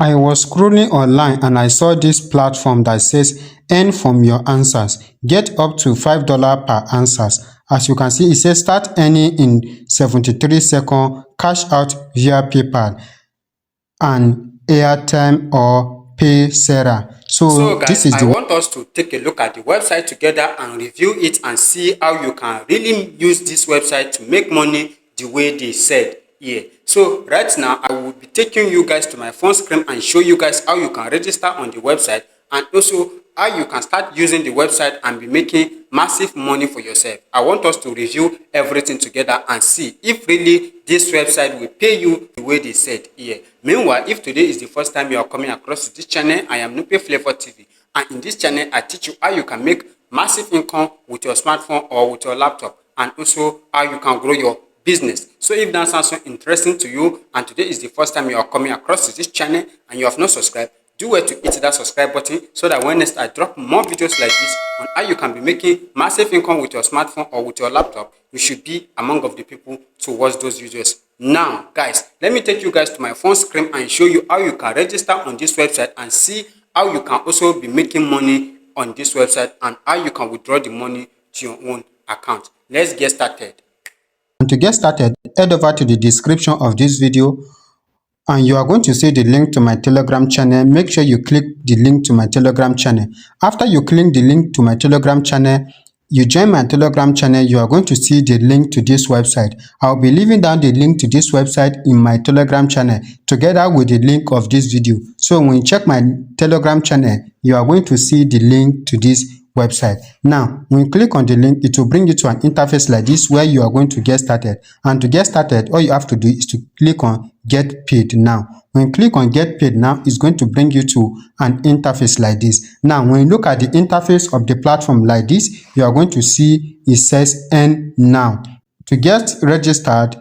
I was scrolling online and I saw this platform that says earn from your answers. Get up to $5 per answers. As you can see, it says start earning in 73 seconds, cash out via PayPal and airtime or pay Sarah. So This guys, is I the want us to take a look at the website together and review it and see how you can really use this website to make money the way they said here. So right now, I will be taking you guys to my phone screen and show you guys how you can register on the website and also how you can start using the website and be making massive money for yourself. I want us to review everything together and see if really this website will pay you the way they said here. Meanwhile, if today is the first time you are coming across this channel, I am Nupe Flavor TV, and in this channel I teach you how you can make massive income with your smartphone or with your laptop, and also how you can grow your business. So if that sounds so interesting to you and today is the first time you are coming across this channel and you have not subscribed, do well to hit that subscribe button so that when next I drop more videos like this on how you can be making massive income with your smartphone or with your laptop, you should be among of the people to watch those videos. Now guys, let me take you guys to my phone screen and show you how you can register on this website and see how you can also be making money on this website and how you can withdraw the money to your own account. Let's get started. And to get started, head over to the description of this video and you are going to see the link to my Telegram channel. Make sure you click the link to my Telegram channel. After you click the link to my Telegram channel, you join my Telegram channel, you are going to see the link to this website. I'll be leaving down the link to this website in my Telegram channel together with the link of this video. So when you check my Telegram channel, you are going to see the link to this website. Now, when you click on the link, it will bring you to an interface like this where you are going to get started. And to get started, all you have to do is to click on Get Paid Now. When you click on Get Paid Now, it's going to bring you to an interface like this. Now, when you look at the interface of the platform like this, you are going to see it says Earn Now. To get registered,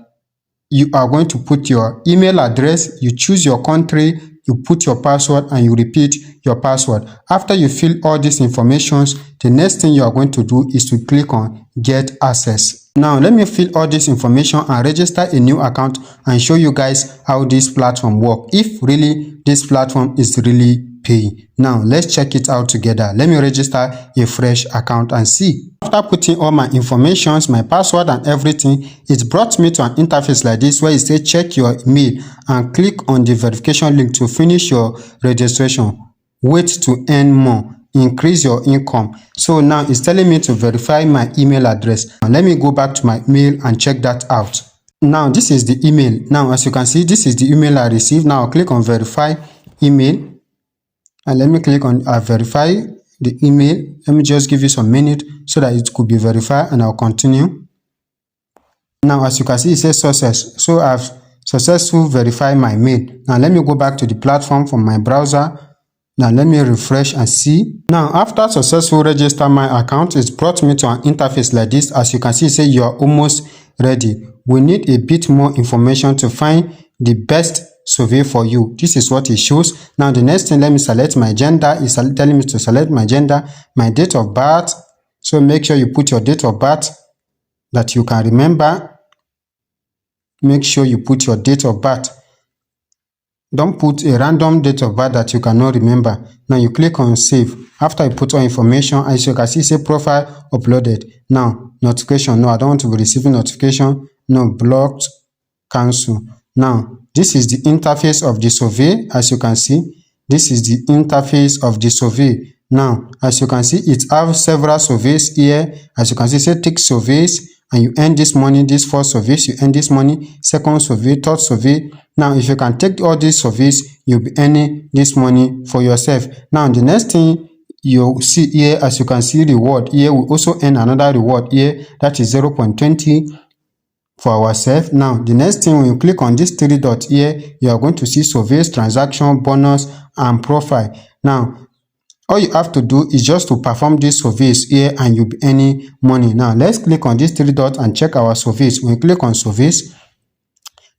you are going to put your email address, you choose your country, you put your password and you repeat your password. After you fill all these informations, the next thing you are going to do is to click on Get Access. Now, let me fill all this information and register a new account and show you guys how this platform works. If really this platform is really paying. Now, let's check it out together. Let me register a fresh account and see. After putting all my information, my password and everything, it brought me to an interface like this where it says check your email and click on the verification link to finish your registration. Wait to earn more. Increase your income. So now it's telling me to verify my email address. Now let me go back to my mail and check that out. Now this is the email. Now as you can see, this is the email I received. Now I'll click on verify email and let me click on verify the email. Let me just give you some minutes so that it could be verified and I'll continue. Now as you can see, it says success. So I've successfully verified my mail. Now let me go back to the platform from my browser. Now let me refresh and see. Now after successfully register my account, it's brought me to an interface like this. As you can see, it says you are almost ready. We need a bit more information to find the best survey for you. This is what it shows. Now the next thing, let me select my gender. It's telling me to select my gender, my date of birth. So make sure you put your date of birth that you can remember. Make sure you put your date of birth. Don't put a random date of birth that you cannot remember. Now you click on save. After you put all information, as you can see, say profile uploaded. Now notification. No, I don't want to be receiving notification. No, blocked, cancel. Now this is the interface of the survey. As you can see, this is the interface of the survey. Now as you can see, it has several surveys here. As you can see, say take surveys and you earn this money. This first surveys, you earn this money. Second survey, third survey. Now if you can take all these surveys, you'll be earning this money for yourself. Now the next thing you see here, as you can see, reward here, we also earn another reward here, that is 0.20 for ourselves. Now the next thing, when you click on this three dots here, you are going to see surveys, transaction, bonus and profile. Now all you have to do is just to perform these surveys here and you'll be earning money. Now let's click on this three dots and check our surveys. When you click on surveys,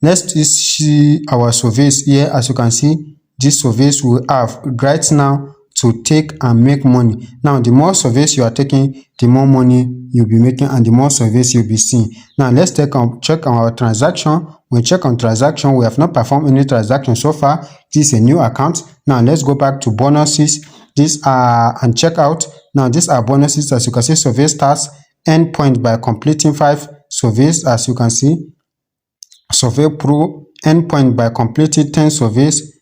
let's see our surveys here. As you can see, these surveys we have right now to take and make money. Now, the more surveys you are taking, the more money you'll be making and the more surveys you'll be seeing. Now, let's check on our transaction. When we check on transaction, we have not performed any transaction so far. This is a new account. Now, let's go back to bonuses. These are and check out. Now, these are bonuses. As you can see, survey starts end point by completing 5 surveys. As you can see, survey pro end point by completing 10 surveys.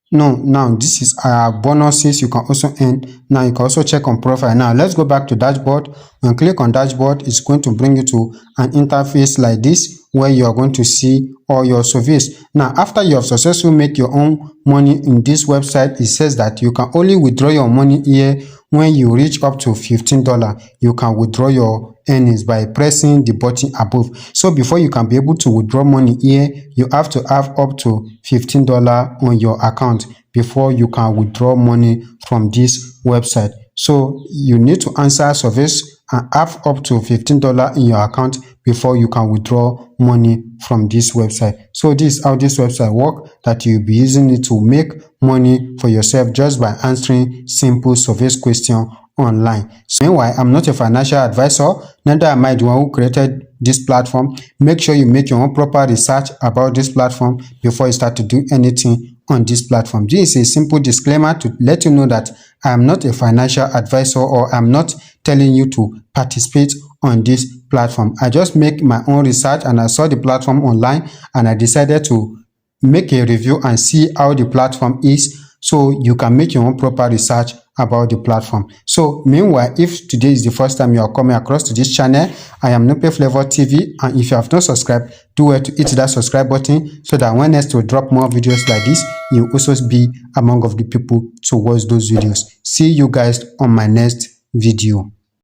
Now this is our bonuses you can also earn. Now you can also check on profile. Now let's go back to dashboard. When you click on dashboard, it's going to bring you to an interface like this where you are going to see all your surveys. Now, after you have successfully made your own money in this website, it says that you can only withdraw your money here when you reach up to $15. You can withdraw your earnings by pressing the button above. So before you can be able to withdraw money here, you have to have up to $15 on your account before you can withdraw money from this website. So you need to answer surveys and have up to $15 in your account before you can withdraw money from this website. So this is how this website works, that you'll be using it to make money for yourself just by answering simple surveys question online. So meanwhile, I'm not a financial advisor, neither am I the one who created this platform. Make sure you make your own proper research about this platform before you start to do anything on this platform. This is a simple disclaimer to let you know that I am not a financial advisor, or I'm not telling you to participate on this platform. I just make my own research and I saw the platform online and I decided to make a review and see how the platform is, so you can make your own proper research about the platform. So meanwhile, if today is the first time you are coming across to this channel, I am Nupe Flavor TV, and if you have not subscribed, do well to hit that subscribe button so that when next we drop more videos like this, you also be among of the people to watch those videos. See you guys on my next video.